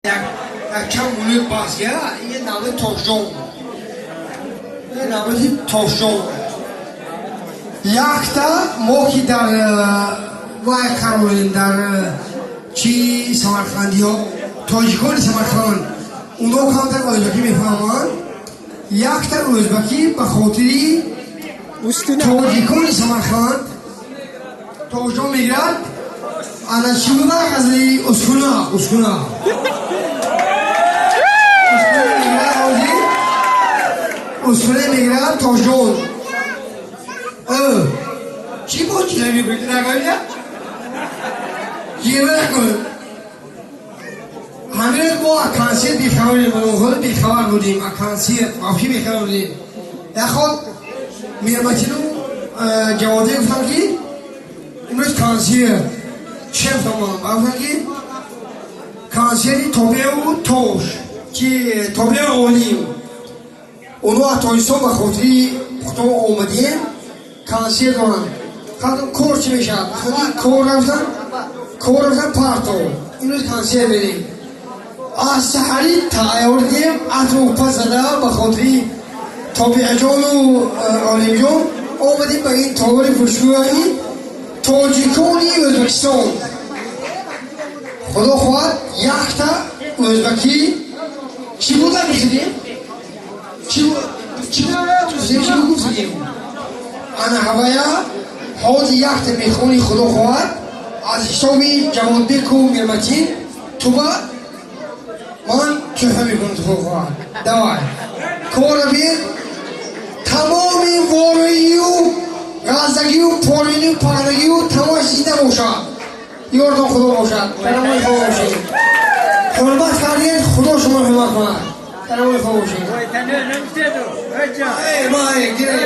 یک کم بلوک باز که یه نامه توشون یه نامه توشون یک تا موقعی در وای کارولین در چی سمرخندی ها تاجیکان سمرخند اونا کام در ازبکی میفهمان یک تا ازبکی به خاطری تاجیکان سمرخند توشون میگرد انا چی بوده غزلی اسکونا اسکوله میگرد توشون چی بود چی نمیگوید نگوید گیره نکن همین ما اکانسیت بیخبریم خود بیخبر بودیم اکانسیت افی بیخبر بودیم یک خود میرمتینو جواده گفتم که امروز کانسیت شف تمام گفتم که کانسیتی توبه و توش که توبه اولیم اونو اتایستان به خاطری خودم اومدیم کانسیت دارم خودم کور چی میشد کور رفتن پارتو اینو کانسیت بریم از سحری تایوردیم از رو پس زده به خاطری توبه جان و آلیم جان اومدیم به این تاور پرشوهایی تاجیکانی ازبکستان خدا خواهد یک تا ازبکی چی بودن میخیدیم؟ چی بگفتیم؟ انا هوایا حاضر یک تا میخونی خدا خواهد از حسابی جوان بیکو میرمتین تو با من چه میکنم تو خواهد دوای کار بید تمامی وارایی و غزدگی و پارینی و پرنگی و تماش زیده باشد یاردان خدا باشد تنمای خدا باشید حرمت کردید خدا شما حرمت کند تنمای خدا باشید ما گیره